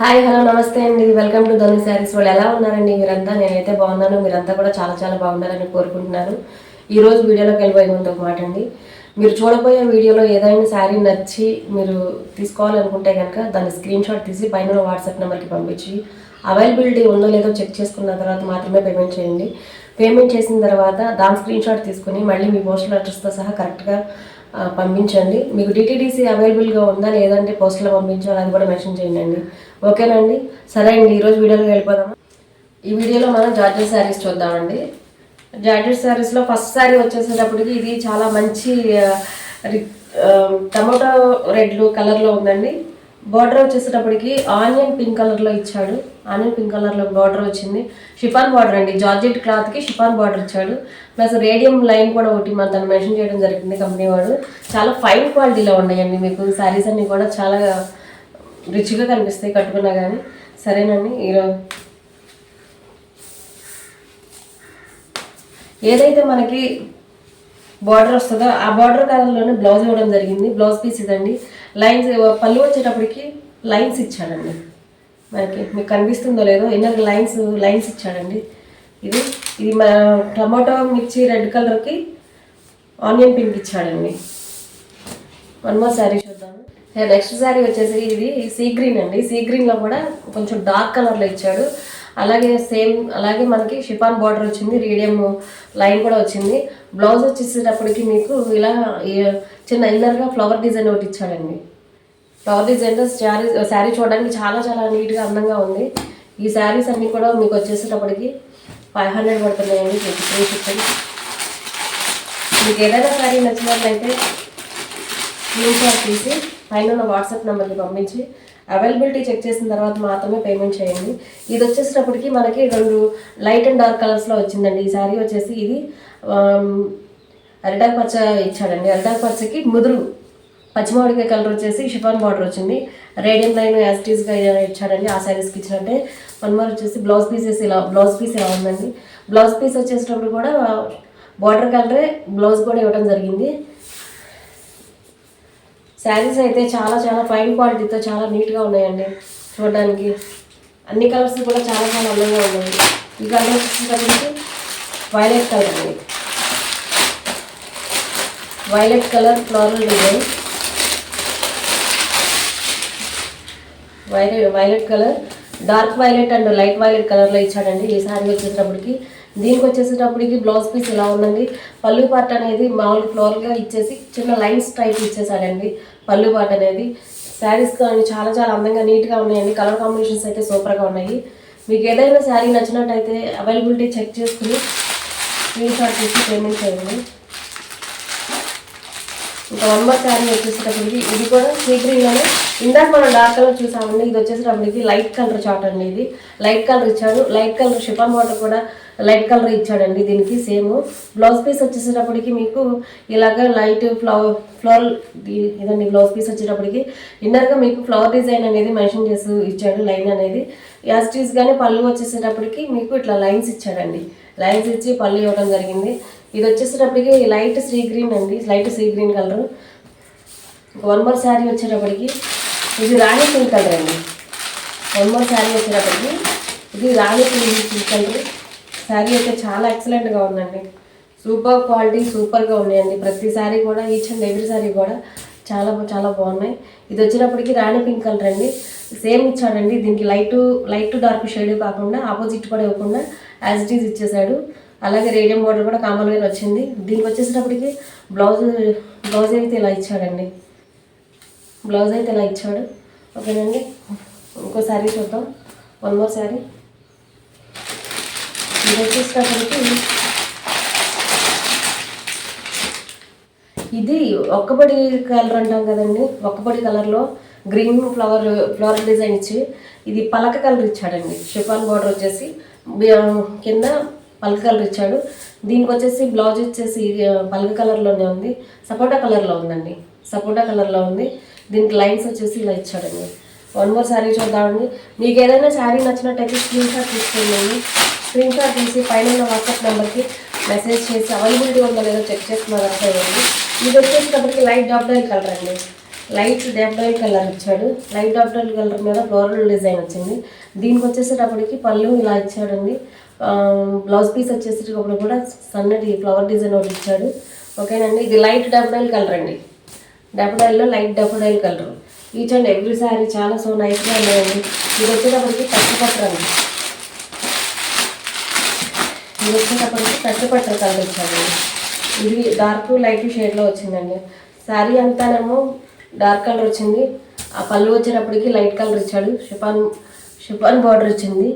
Hi hello నమస్తే అండి. Welcome to ధను శారీస్. వాళ్ళు ఎలా ఉన్నారండి మీరంతా? నేనైతే బాగున్నాను. మీరంతా కూడా చాలా చాలా బాగున్నారని కోరుకుంటున్నాను. ఈరోజు వీడియోలోకి వెళ్ళిపోయే ముందు ఒక మాట అండి, మీరు చూడబోయే వీడియోలో ఏదైనా శారీ నచ్చి మీరు తీసుకోవాలనుకుంటే కనుక దాన్ని స్క్రీన్ షాట్ తీసి పైన వాట్సాప్ నెంబర్కి పంపించి అవైలబిలిటీ ఉందో లేదో చెక్ చేసుకున్న తర్వాత మాత్రమే పేమెంట్ చేయండి. పేమెంట్ చేసిన తర్వాత దాని స్క్రీన్ షాట్ తీసుకుని మళ్ళీ మీ పోస్టల్ అడ్రస్తో సహా కరెక్ట్గా పంపించండి. మీకు డిటీడీసీ అవైలబుల్గా ఉందా లేదంటే పోస్ట్లో పంపించాలి అది కూడా మెన్షన్ చేయండి. ఓకేనండి, సరే అండి. ఈరోజు వీడియోలోకి వెళ్ళిపోదాము. ఈ వీడియోలో మనం జార్జెట్ శారీస్ చూద్దామండి. జార్జెట్ శారీస్లో ఫస్ట్ శారీ వచ్చేసేటప్పటికి ఇది చాలా మంచి టమాటో రెడ్ కలర్లో ఉందండి. బార్డర్ వచ్చేసేటప్పటికి ఆనియన్ పింక్ కలర్లో ఇచ్చాడు. ఆనియన్ పింక్ కలర్లో బార్డర్ వచ్చింది. షిఫాన్ బార్డర్ అండి, జార్జెట్ క్లాత్కి షిఫాన్ బార్డర్ ఇచ్చాడు. ప్లస్ రేడియం లైన్ కూడా ఒకటి మన తను మెన్షన్ చేయడం జరిగింది కంపెనీ వాడు. చాలా ఫైన్ క్వాలిటీలో ఉన్నాయండి. మీకు శారీస్ అన్నీ కూడా చాలా రిచ్గా కనిపిస్తాయి కట్టుకున్నా కానీ. సరేనండి, ఈరోజు ఏదైతే మనకి బార్డర్ వస్తుందో ఆ బార్డర్ కలర్లోనే బ్లౌజ్ ఇవ్వడం జరిగింది. బ్లౌజ్ పీస్ ఇదండి. లైన్స్ పళ్ళు వచ్చేటప్పటికి లైన్స్ ఇచ్చాడండి. మనకి మీకు కనిపిస్తుందో లేదో ఇన్నర్ లైన్స్ ఇచ్చాడండి. ఇది ఇది మన టమాటో మిర్చి రెడ్ కలర్కి ఆనియన్ పింక్ ఇచ్చాడండి. వన్ మోర్ శారీ చూద్దాము. నెక్స్ట్ శారీ వచ్చేసి ఇది సీ గ్రీన్ అండి. సీ గ్రీన్లో కూడా కొంచెం డార్క్ కలర్లో ఇచ్చాడు. అలాగే మనకి షిఫాన్ బార్డర్ వచ్చింది. రేడియం లైన్ కూడా వచ్చింది. బ్లౌజ్ వచ్చేసేటప్పటికి మీకు ఇలా చిన్న ఇన్నర్గా ఫ్లవర్ డిజైన్ ఒకటి ఇచ్చాడండి. ఫ్లవర్ డిజైన్తో శారీ చూడడానికి చాలా చాలా నీట్గా అందంగా ఉంది. ఈ శారీస్ అన్నీ కూడా మీకు వచ్చేసేటప్పటికి 500 పడుతున్నాయండి. Free shipping. మీకు ఏదైనా శారీ నచ్చినట్లయితే స్క్రీన్ షాట్ తీసి పైన వాట్సాప్ నెంబర్కి పంపించి అవైలబిలిటీ చెక్ చేసిన తర్వాత మాత్రమే పేమెంట్ చేయండి. ఇది వచ్చేసేటప్పటికి మనకి 2 లైట్ అండ్ డార్క్ కలర్స్లో వచ్చిందండి. ఈ శారీ వచ్చేసి ఇది అరిటాక్ పచ్చ ఇచ్చాడండి. అరిటాక్ పచ్చకి ముదురు పచ్చిమామిడికాయ కలర్ వచ్చేసి షిఫాన్ బార్డర్ వచ్చింది. రేడియం లైన్ యాస్టీస్గా ఇచ్చాడండి. ఆ శారీస్కి ఇచ్చినట్టే. వన్ మోర్ వచ్చేసి బ్లౌజ్ పీస్ ఇలా ఉందండి. బ్లౌజ్ పీస్ వచ్చేసేటప్పుడు కూడా బార్డర్ కలరే బ్లౌజ్ కూడా ఇవ్వడం జరిగింది. శారీస్ అయితే చాలా చాలా ఫైన్ క్వాలిటీతో చాలా నీట్గా ఉన్నాయండి చూడడానికి. అన్ని కలర్స్ కూడా చాలా చాలా అందంగా ఉన్నాయి. ఈ కలర్ వచ్చేసరికి వైలెట్ కలర్ అండి. Violet colour floral design. Violet colour, dark violet and light violet కలర్లో ఇచ్చాడండి ఈ శారీ వచ్చేటప్పటికి. దీనికి వచ్చేసేటప్పటికి బ్లౌజ్ పీస్ ఇలా ఉందండి. పళ్ళు పార్ట్ అనేది మామూలు ఫ్లోర్గా ఇచ్చేసి చిన్న లైన్స్ టైప్ ఇచ్చేసాడండి పళ్ళు పార్ట్ అనేది. శారీస్ కానీ చాలా చాలా అందంగా నీట్గా ఉన్నాయండి. కలర్ కాంబినేషన్స్ అయితే సూపర్గా ఉన్నాయి. మీకు ఏదైనా శారీ నచ్చినట్టయితే అవైలబిలిటీ చెక్ చేసుకుని స్క్రీన్ షాట్ తీసి పేమెంట్ చేయండి. ఇంకా వన్ మోర్ శారీ వచ్చేసేటప్పటికి ఇది కూడా సీ గ్రీన్లోనే ఇందాక మనం డార్క్ కలర్ చూసామండి. ఇది వచ్చేసేటప్పటికి లైట్ కలర్ చాట్ అండి. ఇది లైట్ కలర్ ఇచ్చాడు. లైట్ కలర్ షిఫాన్ వాటర్ కూడా లైట్ కలర్ ఇచ్చాడండి. దీనికి సేమ్ బ్లౌజ్ పీస్ వచ్చేసేటప్పటికి మీకు ఇలాగ లైట్ ఫ్లోరల్ ఇదండి. బ్లౌజ్ పీస్ వచ్చేటప్పటికి ఇన్నర్గా మీకు ఫ్లవర్ డిజైన్ అనేది మెన్షన్ చేసి ఇచ్చాడు. లైన్ అనేది యాస్టీస్గానే పళ్ళు వచ్చేసేటప్పటికి మీకు ఇట్లా లైన్స్ ఇచ్చాడండి. లైన్స్ ఇచ్చి పళ్ళు ఇవ్వడం జరిగింది. ఇది వచ్చేసేటప్పటికి లైట్ సీ గ్రీన్ అండి. Light sea green colour. One more sari వచ్చేటప్పటికి ఇది రాణి పింక్ కలర్ అండి. వన్ మోర్ శారీ వచ్చేటప్పటికి ఇది రాణి పింక్ కలర్. శారీ అయితే చాలా ఎక్సలెంట్గా ఉందండి. సూపర్ క్వాలిటీ సూపర్గా ఉన్నాయండి. ప్రతి శారీ కూడా ఈచ్ అండ్ ఎవ్రీ శారీ కూడా చాలా చాలా బాగున్నాయి. ఇది వచ్చేటప్పటికి రాణి పింక్ కలర్ అండి. సేమ్ ఇచ్చాడండి. దీనికి లైట్ డార్క్ షేడ్ కాకుండా ఆపోజిట్ కూడా ఇవ్వకుండా యాజ్ ఇట్ ఈజ్ ఇచ్చేసాడు. అలాగే రేడియం బార్డర్ కూడా కామన్గా వచ్చింది. దీనికి వచ్చేసేటప్పటికి బ్లౌజ్ అయితే ఇలా ఇచ్చాడండి. బ్లౌజ్ అయితే ఇలా ఇచ్చాడు. ఓకేనండి, ఇంకో శారీ చూద్దాం. One more sari. ఇది వచ్చేసేటప్పటికి ఇది ఒక్కపొడి కలర్ అంటాం కదండి. ఒక్కపొడి కలర్లో గ్రీన్ ఫ్లవర్ డిజైన్ ఇచ్చి ఇది పలక కలర్ ఇచ్చాడండి. షిఫాన్ బార్డర్ వచ్చేసి కింద పలక కలర్ ఇచ్చాడు. దీనికి వచ్చేసి బ్లౌజ్ వచ్చేసి పలక కలర్లోనే ఉంది. సపోటా కలర్లో ఉందండి. సపోటా కలర్లో ఉంది. దీనికి లైన్స్ వచ్చేసి ఇలా ఇచ్చాడండి. వన్ మోర్ శారీ చూద్దామండి. మీకు ఏదైనా శారీ నచ్చినట్టయితే స్క్రీన్ షాట్ తీసుకోండి. స్క్రీన్ షాట్ తీసి పైన వాట్సాప్ నెంబర్కి మెసేజ్ చేసి అవైలబిలిటీ ఉందో లేదో చెక్ చేసుకున్నారంటే ఇది వచ్చేసేటప్పటికి లైట్ డార్క్ కలర్ అండి. లైట్ డాఫ్డైల్ కలర్ ఇచ్చాడు. లైట్ డాఫ్డైల్ కలర్ మీద ఫ్లోరల్ డిజైన్ వచ్చింది. దీనికి వచ్చేసేటప్పటికి పళ్ళు ఇలా ఇచ్చాడండి. బ్లౌజ్ పీస్ వచ్చేసేటప్పుడు కూడా సన్నటి ఫ్లవర్ డిజైన్ ఒకటి ఇచ్చాడు. ఓకేనండి. ఇది లైట్ డాఫ్డైల్ కలర్ అండి. డాఫ్డైల్లో light daffodil colour. Each and every sari చాలా సో నైస్గా ఉన్నాయండి. ఇది వచ్చేటప్పటికి పట్టుపట్టు అండి. ఇది వచ్చేటప్పటికి పట్టుపట్టు కలర్ ఇచ్చాడండి. ఇది డార్క్ లైట్ షేడ్లో వచ్చిందండి. శారీ అంతానేమో డార్క్ కలర్ వచ్చింది. ఆ పళ్ళు వచ్చేటప్పటికి లైట్ కలర్ ఇచ్చాడు. షిఫాన్ బార్డర్ వచ్చింది.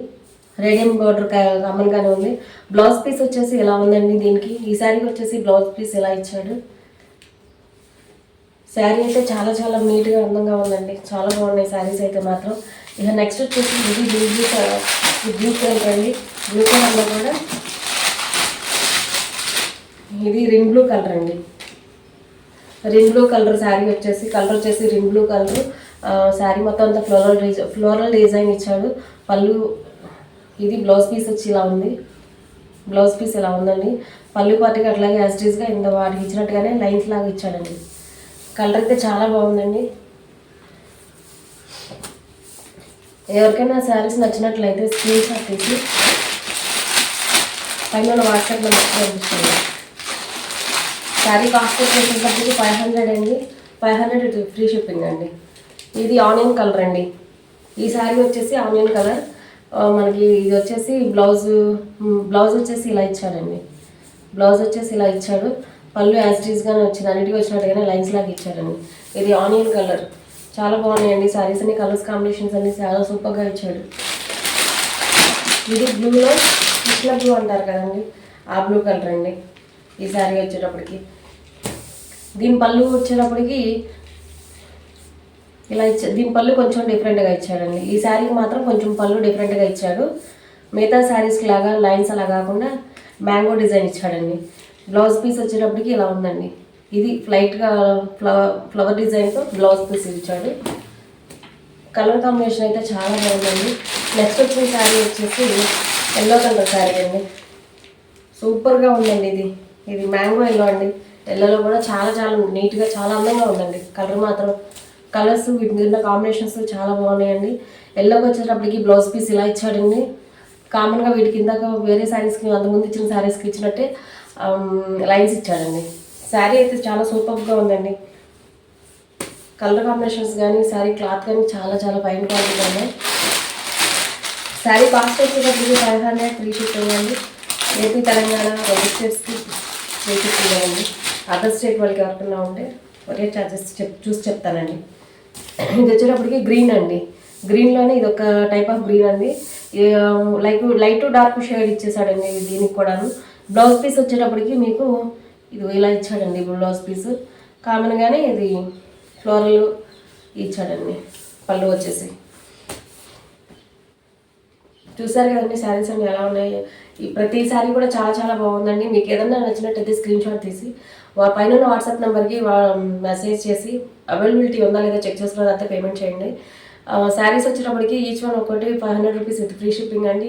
రేడియం బార్డర్ కామన్గానే ఉంది. బ్లౌజ్ పీస్ వచ్చేసి ఇలా ఉందండి. దీనికి ఈ శారీకి వచ్చేసి బ్లౌజ్ పీస్ ఇలా ఇచ్చాడు. శారీ అయితే చాలా చాలా నీట్గా అందంగా ఉందండి. చాలా బాగున్నాయి శారీస్ అయితే మాత్రం. ఇక నెక్స్ట్ వచ్చేసి ఇది బ్లూ కలర్ అండి. బ్లూ కలర్లో కూడా ఇది రింగ్ బ్లూ కలర్ అండి. రింగ్ బ్లూ కలర్ శారీ వచ్చేసి రింగ్ బ్లూ కలర్. శారీ మొత్తం అంతా ఫ్లోరల్ డిజైన్ ఇచ్చాడు. పళ్ళు ఇది బ్లౌజ్ పీస్ వచ్చి ఇలా ఉంది. బ్లౌజ్ పీస్ ఇలా ఉందండి. పళ్ళు పాటికి అట్లాగే యాస్టీస్గా ఇంత వాటికి ఇచ్చినట్టుగానే లైన్స్ లాగా ఇచ్చాడండి. కలర్ అయితే చాలా బాగుందండి. ఎవరికైనా శారీస్ నచ్చినట్లయితే స్క్రీన్ షాట్ తీసి పైన వాట్సాప్ నెంబర్కి పంపించండి. శారీ కాస్ట్ వచ్చేసరికి 500 అండి. 500 ఫ్రీ షిప్పింగ్ అండి. ఇది ఆనియన్ కలర్ అండి. ఈ శారీ వచ్చేసి ఆనియన్ కలర్. మనకి ఇది వచ్చేసి బ్లౌజ్ వచ్చేసి ఇలా ఇచ్చాడండి. బ్లౌజ్ వచ్చేసి ఇలా ఇచ్చాడు. పళ్ళు యాస్టీస్గానే వచ్చింది. అన్నిటికీ వచ్చినట్టుగానే లైన్స్ లాగా ఇచ్చాడండి. ఇది ఆనియన్ కలర్. చాలా బాగున్నాయండి శారీస్ అన్ని. కలర్స్ కాంబినేషన్స్ అన్ని చాలా సూపర్గా ఇచ్చాడు. ఇది బ్లూలో కృష్ణ బ్లూ అంటారు కదండి, ఆ బ్లూ కలర్ అండి ఈ శారీ వచ్చేటప్పటికి. దీని పళ్ళు వచ్చేటప్పటికి ఇలా దీని పళ్ళు కొంచెం డిఫరెంట్గా ఇచ్చాడండి. ఈ శారీకి మాత్రం కొంచెం పళ్ళు డిఫరెంట్గా ఇచ్చాడు. మిగతా శారీస్కి లాగా లైన్స్ అలా కాకుండా మ్యాంగో డిజైన్ ఇచ్చాడండి. బ్లౌజ్ పీస్ వచ్చేటప్పటికి ఇలా ఉందండి. ఇది లైట్గా ఫ్లవర్ డిజైన్తో బ్లౌజ్ పీస్ ఇచ్చాడు. కలర్ కాంబినేషన్ అయితే చాలా బాగుందండి. నెక్స్ట్ వచ్చిన శారీ వచ్చేసి ఎల్లో కలర్ శారీ అండి. సూపర్గా ఉందండి. ఇది మ్యాంగో ఎల్లో అండి. ఎల్లోలో కూడా చాలా చాలా నీట్గా చాలా అందంగా ఉందండి. కలర్ మాత్రం కలర్స్ వీటిన్న కాంబినేషన్స్ చాలా బాగున్నాయండి. ఎల్లోకి వచ్చేటప్పటికి బ్లౌజ్ పీస్ ఇలా ఇచ్చాడండి. కామన్గా వీటికి ఇందాక వేరే శారీస్కి అంతకుముందు ఇచ్చిన శారీస్కి ఇచ్చినట్టే లైన్స్ ఇచ్చాడండి. శారీ అయితే చాలా సూపర్గా ఉందండి. కలర్ కాంబినేషన్స్ కానీ శారీ క్లాత్ కానీ చాలా చాలా ఫైన్ క్వాలిటీగా ఉన్నాయి. శారీ కాస్ట్ వచ్చేటప్పటికి 500 ఫ్రీ షిప్పింగ్ అండి. ఏపీ తెలంగాణ రెండు స్టేట్స్కి ఫ్రీ షిప్పింగ్ అండి. అదర్ స్టేట్ వాళ్ళకి ఎవరికన్నా ఉంటే ఒకే ఛార్జెస్ చూసి చెప్తానండి. ఇది వచ్చేటప్పటికి గ్రీన్ అండి. గ్రీన్లోనే ఇది ఒక టైప్ ఆఫ్ గ్రీన్ అండి. లైట్ టు డార్క్ షేడ్ ఇచ్చేసాడండి దీనికి కూడాను. బ్లౌజ్ పీస్ వచ్చేటప్పటికి మీకు ఇది ఇలా ఇచ్చాడండి. బ్లౌజ్ పీస్ కామన్గానే ఇది ఫ్లోరల్ ఇచ్చాడండి. పళ్ళు వచ్చేసి చూసారు కదండి శారీస్ అన్ని ఎలా ఉన్నాయి. ఈ ప్రతి శారీ కూడా చాలా చాలా బాగుందండి. మీకు ఏదన్నా నచ్చినట్టయితే స్క్రీన్ షాట్ తీసి పైన వాట్సాప్ నెంబర్కి మెసేజ్ చేసి అవైలబిలిటీ ఉందా లేదా చెక్ చేసుకున్న తర్వాత పేమెంట్ చేయండి. శారీస్ వచ్చేటప్పటికి ఈచ్ వన్ ఒకటి 500 రూపీస్ విత్ ఫ్రీ షిప్పింగ్ అండి.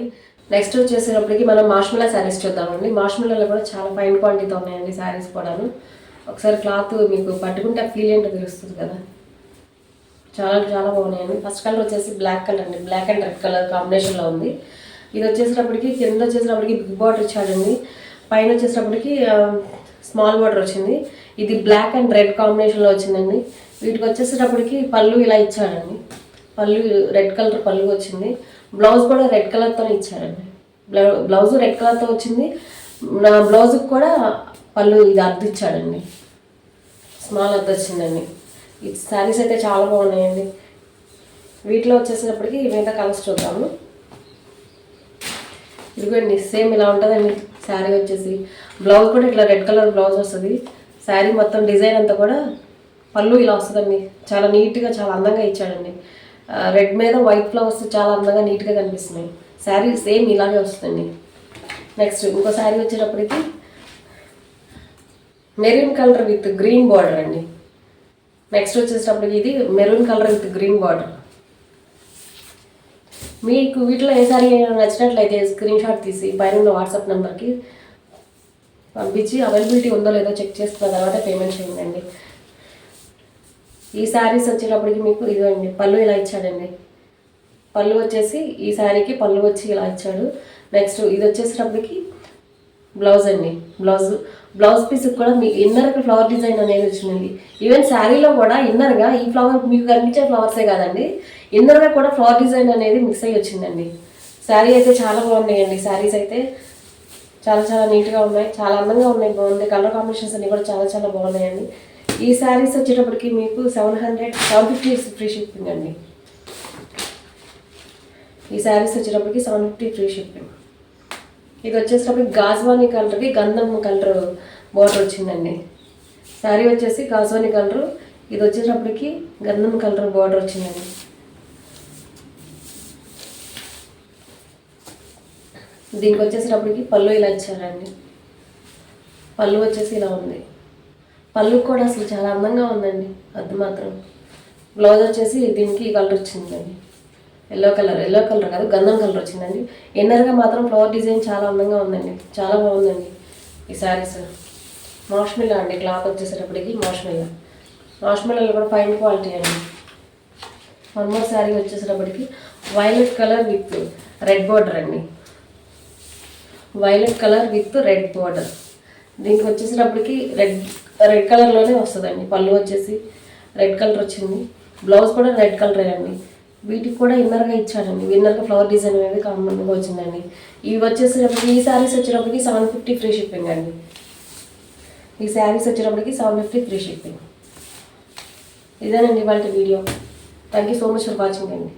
నెక్స్ట్ వచ్చేసేటప్పటికి మనం మాష్మిలా శారీస్ చూద్దామండి. మాష్మిలాలో కూడా చాలా ఫైన్ క్వాలిటీతో ఉన్నాయండి శారీస్ కూడాను. ఒకసారి క్లాత్ మీకు పట్టుకుంటే ఫీల్ ఏంటో తెలుస్తుంది కదా. చాలా చాలా బాగున్నాయండి. ఫస్ట్ కలర్ వచ్చేసి బ్లాక్ కలర్ అండి. బ్లాక్ అండ్ రెడ్ కలర్ కాంబినేషన్లో ఉంది. ఇది వచ్చేసేటప్పటికి కింద వచ్చేసేటప్పటికి బిగ్ బార్డర్ ఇచ్చాడండి. పైన వచ్చేసేటప్పటికి స్మాల్ బార్డర్ వచ్చింది. ఇది బ్లాక్ అండ్ రెడ్ కాంబినేషన్లో వచ్చిందండి. వీటికి వచ్చేసేటప్పటికి పళ్ళు ఇలా ఇచ్చాడండి. పళ్ళు రెడ్ కలర్ పళ్ళు వచ్చింది. బ్లౌజ్ కూడా రెడ్ కలర్తో ఇచ్చాడండి. బ్లౌజ్ రెడ్ కలర్తో వచ్చింది. నా బ్లౌజ్కి కూడా పళ్ళు ఇది అర్ధ ఇచ్చాడండి. స్మాల్ అర్ధ వచ్చిందండి. ఈ శారీస్ అయితే చాలా బాగున్నాయండి. వీటిలో వచ్చేసేటప్పటికి మిగతా కలర్స్ చూద్దాము. ఇదిగోండి సేమ్ ఇలా ఉంటుందండి శారీ వచ్చేసి. బ్లౌజ్ కూడా ఇట్లా రెడ్ కలర్ బ్లౌజ్ వస్తుంది. శారీ మొత్తం డిజైన్ అంతా కూడా పళ్ళు ఇలా వస్తుందండి. చాలా నీట్గా చాలా అందంగా ఇచ్చాడండి. రెడ్ మీద వైట్ ఫ్లవర్స్ చాలా అందంగా నీట్గా కనిపిస్తున్నాయి. శారీ సేమ్ ఇలాగే వస్తుందండి. నెక్స్ట్ ఇంకో శారీ వచ్చేటప్పటికి maroon colour with green border అండి. నెక్స్ట్ వచ్చేటప్పటికి ఇది maroon colour with green border. మీకు వీటిలో ఏ సారీ నచ్చినట్లయితే స్క్రీన్ షాట్ తీసి పైన వాట్సాప్ నెంబర్కి పంపించి అవైలబిలిటీ ఉందో లేదో చెక్ చేసుకున్న తర్వాత పేమెంట్ చేయండి. ఈ శారీస్ వచ్చేటప్పటికి మీకు ఇదిగోండి పళ్ళు ఇలా ఇచ్చాడండి. పళ్ళు వచ్చేసి ఈ శారీకి పళ్ళు వచ్చి ఇలా ఇచ్చాడు. నెక్స్ట్ ఇది వచ్చేసేటప్పటికి బ్లౌజ్ అండి. బ్లౌజ్ పీస్కి కూడా మీకు ఇన్నర్కి ఫ్లవర్ డిజైన్ అనేది వచ్చిందండి. ఈవెన్ శారీలో కూడా ఇన్నర్గా ఈ ఫ్లవర్ మీకు కనిపించే ఫ్లవర్సే కాదండి, ఇన్నర్గా కూడా ఫ్లవర్ డిజైన్ అనేది మిక్స్ అయ్యి వచ్చిందండి. శారీ అయితే చాలా బాగున్నాయండి. శారీస్ అయితే చాలా చాలా నీట్గా ఉన్నాయి, చాలా అందంగా ఉన్నాయి, బాగుంది. కలర్ కాంబినేషన్స్ అన్ని కూడా చాలా చాలా బాగున్నాయండి. ఈ శారీస్ వచ్చేటప్పటికి మీకు 750 ఫ్రీ షిప్పింగ్ అండి. ఈ శారీస్ వచ్చేటప్పటికి 750 ఫ్రీ షిప్పింగ్. ఇది వచ్చేటప్పటికి గాజ్వానీ కలర్కి గంధం కలర్ బోర్డర్ వచ్చిందండి. శారీ వచ్చేసి గాజ్వానీ కలర్, ఇది వచ్చేటప్పటికి గంధం కలర్ బోర్డర్ వచ్చిందండి. దీనికి వచ్చేసేటప్పటికి పళ్ళు ఇలా ఇచ్చారండి. పళ్ళు వచ్చేసి ఇలా ఉంది. పళ్ళు కూడా అసలు చాలా అందంగా ఉందండి. అది మాత్రం బ్లౌజ్ వచ్చేసి దీనికి ఈ కలర్ వచ్చిందండి. ఎల్లో కలర్ కాదు, గంధం కలర్ వచ్చిందండి. ఇన్నర్గా మాత్రం ఫ్లవర్ డిజైన్ చాలా అందంగా ఉందండి, చాలా బాగుందండి. ఈ శారీస్ మాష్మిల్లా అండి. క్లాత్ వచ్చేసేటప్పటికి మాష్మిల్లాలో కూడా ఫైన్ క్వాలిటీ అండి. వన్ మోర్ శారీ వచ్చేసేటప్పటికి violet colour with red border అండి. Violet colour with red border. దీనికి వచ్చేసేటప్పటికి రెడ్ కలర్లోనే వస్తుందండి. పళ్ళు వచ్చేసి రెడ్ కలర్ వచ్చింది. బ్లౌజ్ కూడా రెడ్ కలర్ అండి. వీటికి కూడా ఇన్నర్గా ఇచ్చాడండి. ఇన్నర్గా ఫ్లవర్ డిజైన్ అనేది కామన్గా వచ్చిందండి. ఇవి వచ్చేసేటప్పటికి ఈ శారీస్ వచ్చేటప్పటికి 750 ఫ్రీ షిప్పింగ్ అండి. ఈ శారీస్ వచ్చేటప్పటికి 750 ఫ్రీ షిప్పింగ్. ఇదేనండి వాళ్ళ video. Thank you so much for watching అండి.